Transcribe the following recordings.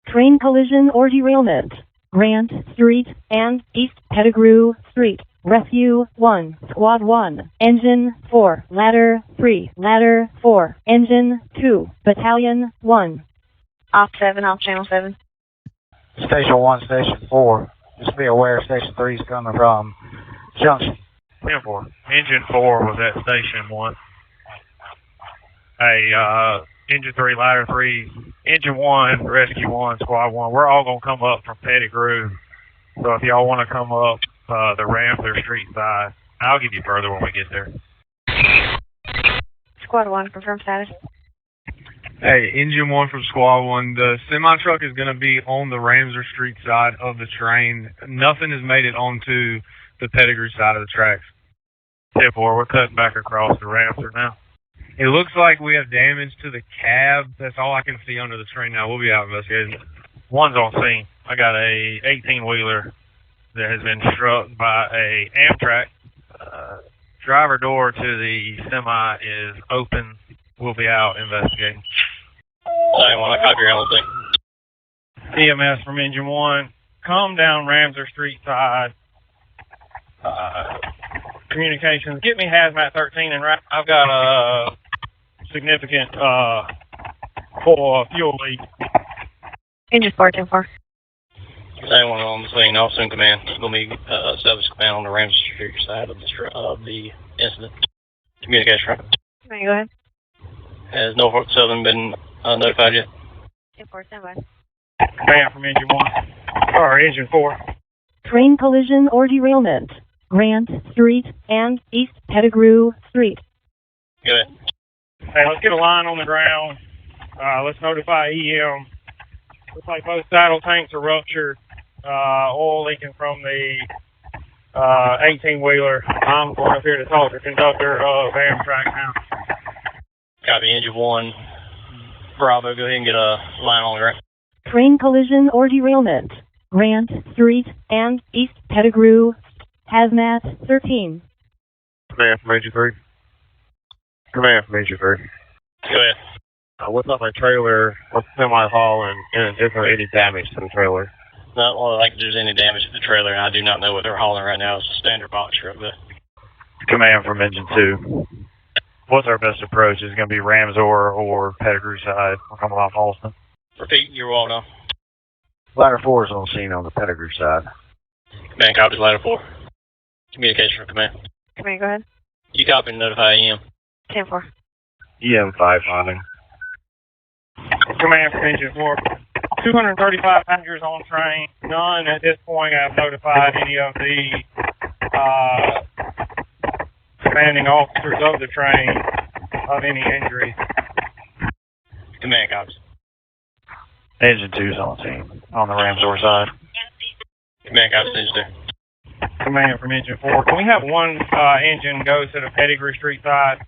Train collision or derailment. Grant Street and East Pettigrew Street. Rescue 1, Squad 1, Engine 4, Ladder 3, Ladder 4, Engine 2, Battalion 1. Off 7, off channel 7. Station 1, Station 4. Just be aware Station 3 is coming from Junction. 10-4. Engine 4 was at Station 1. Hey, Engine 3, Ladder 3, Engine 1, Rescue 1, Squad 1. We're all going to come up from Pettigrew. So if y'all want to come up the Ramsler Street side, I'll give you further when we get there. Squad 1, confirm status. Hey, Engine 1 from Squad 1. The semi-truck is going to be on the Ramsler Street side of the train. Nothing has made it onto the Pettigrew side of the tracks. 10-4, we're cutting back across the Ramsler now. It looks like we have damage to the cab. That's all I can see under the train now. We'll be out investigating. One's on scene. I got a 18-wheeler that has been struck by a Amtrak. Driver door to the semi is open. We'll be out investigating. I want to copy your whole thing. EMS from Engine 1. Come down Ramsler Street side. Communications. Get me Hazmat 13 and I've got a significant fuel leak. Engine 4, 10-4. Anyone on the scene, officer in command. It's going to be service command on the Ramsey Street side of the incident. Communication. May go ahead. Has Norfolk Southern been notified yet? 10-4, stand by. Command from Engine 1. Or Engine 4. Train collision or derailment. Grant Street and East Pettigrew Street. Go ahead. Hey, let's get a line on the ground. Let's notify EM. Looks like both saddle tanks are ruptured. Oil leaking from the 18-wheeler. I'm going up here to talk to conductor of Amtrak now. Copy, Engine 1. Bravo, go ahead and get a line on the ground. Train collision or derailment. Grant Street and East Pettigrew. Hazmat 13. Command from Engine 3. Command from Engine 3. Go ahead. What's up my trailer? What's the semi hauling? And is there any damage to the trailer? Not like there's any damage to the trailer, and I do not know what they're hauling right now. It's a standard box truck, though. Command from Engine 2. What's our best approach? Is it going to be Ramsor or Pettigrew side? We're coming off Holston. Repeat, you're all now. Ladder 4 is on scene on the Pettigrew side. Command copies, Ladder 4. Communication from command. Command, go ahead. You copy and notify EM. 10-4. EM 5 finding. Command from Engine 4. 235 passengers on train. None at this point have notified any of the commanding officers of the train of any injuries. Command copies. Engine 2's on scene on the Ramsor side. Command copies, Engine 2. Command from Engine 4. Can we have one engine go to the Pettigrew Street side?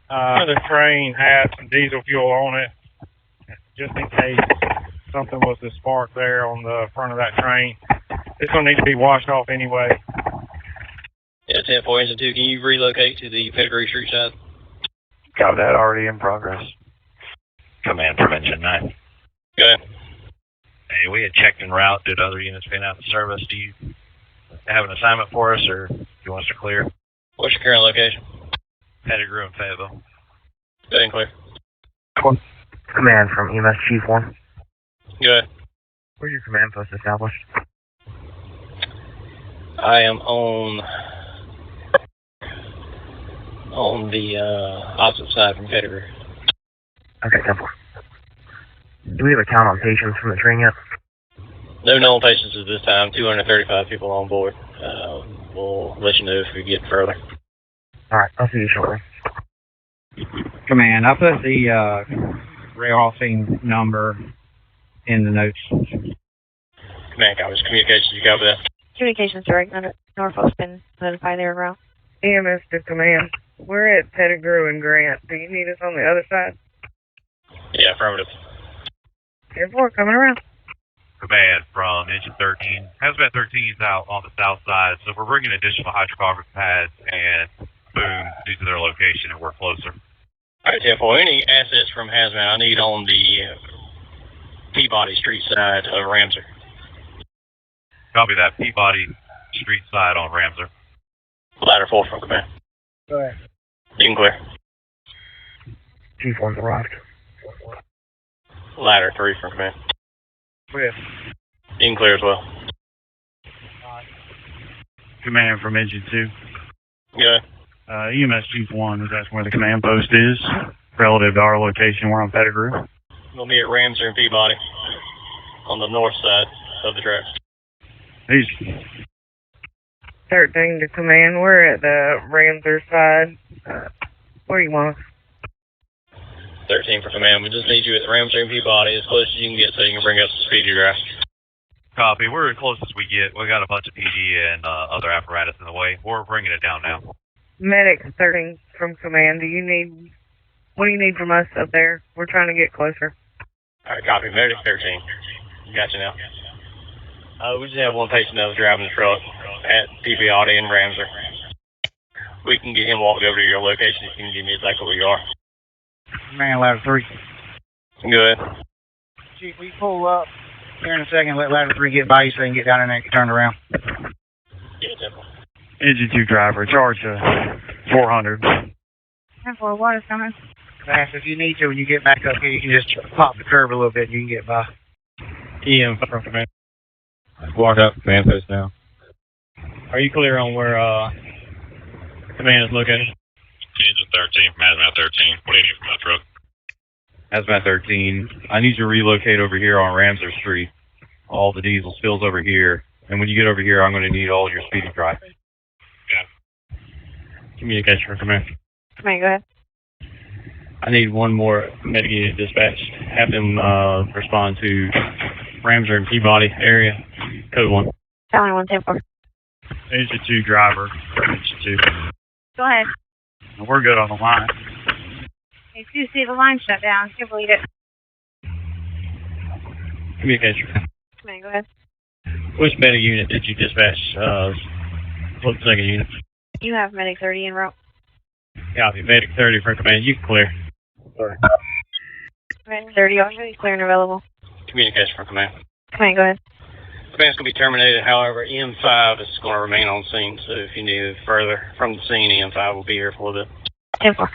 The train had some diesel fuel on it, just in case something was to spark there on the front of that train. It's going to need to be washed off anyway. Yeah, 10-4, Engine 2. Can you relocate to the Pettigrew Street side? Got that already in progress. Command from Engine 9. Go ahead. Hey, we had checked en route. Did other units been out of service? Do you have an assignment for us, or do you want us to clear? What's your current location? Pettigrew and Fayetteville. Go ahead and clear. Command from EMS Chief 1. Go ahead. Where's your command post established? I am on the opposite side from Pettigrew. Okay, 10-4. Do we have a count on patients from the train yet? No known patients at this time. 235 people on board. We'll let you know if we get further. All right, I'll see you shortly. Command, I put the rail offing number in the notes. Command copies. Communications, you copy that? Communications direct. Norfolk's been notified they were around. EMS to command. We're at Pettigrew and Grant. Do you need us on the other side? Yeah, affirmative. 10-4, coming around. Command from Engine 13. Hazmat 13 is out on the south side, so we're bringing additional hydrocarbon pads, and boom, due to their location, and we're closer. All right, 10-4. Any assets from Hazmat I need on the Peabody Street side of Ramsey. Copy that. Peabody Street side on Ramsey. Ladder 4 from command. Go ahead. You can clear. G4's arrived. Ladder 3 from command. Clear. You can clear as well. Command from Engine 2. Good. EMS Chief 1 is asking where the command post is relative to our location. We're on Pettigrew. We'll be at Ramsey and Peabody on the north side of the tracks. Easy. 13 to command. We're at the Ramsey side. Where do you want us? 13 for command. We just need you at the Ramsey and Peabody as close as you can get so you can bring up the speedy drive. Copy. We're as close as we get. We got a bunch of PD and other apparatus in the way. We're bringing it down now. Medic 13 from command. What do you need from us up there? We're trying to get closer. All right, copy. Medic 13. Gotcha now. We just have one patient that was driving the truck at Peabody and Ramsey. We can get him walked over to your location if you can give me exactly where you are. Man, ladder 3. Good. Chief, will you pull up here in a second, let ladder 3 get by you so you can get down in there and turn around? Yeah, temple. Engine 2 driver, charge 400. 10-4, water's coming. Fast, if you need to, when you get back up here, you can just pop the curb a little bit and you can get by. EM from command. Walk up, command post now. Are you clear on where command is located? Engine 13 from Hazmat 13. What do you need from that truck? Hazmat 13, I need you to relocate over here on Ramsey Street. All the diesel spills over here. And when you get over here, I'm going to need all your speedy drive. Yeah. Communication from command. Command, go ahead. I need one more medic unit dispatched. Have them respond to Ramsey and Peabody area. Code 1. Challenge 110-4. Engine 2 driver, Engine 2. Go ahead. We're good on the line. If you see the line shut down, you can lead it. Communication. Command, go ahead. Which medic unit did you dispatch? What second unit? You have medic 30 en route. Copy. Medic 30 from command. You can clear. Sorry. Command 30, already clear and available. Communication from command. Command, go ahead. Command's going to be terminated. However, EM5 is going to remain on scene. So if you need further from the scene, EM5 will be here for a little bit. 10-4.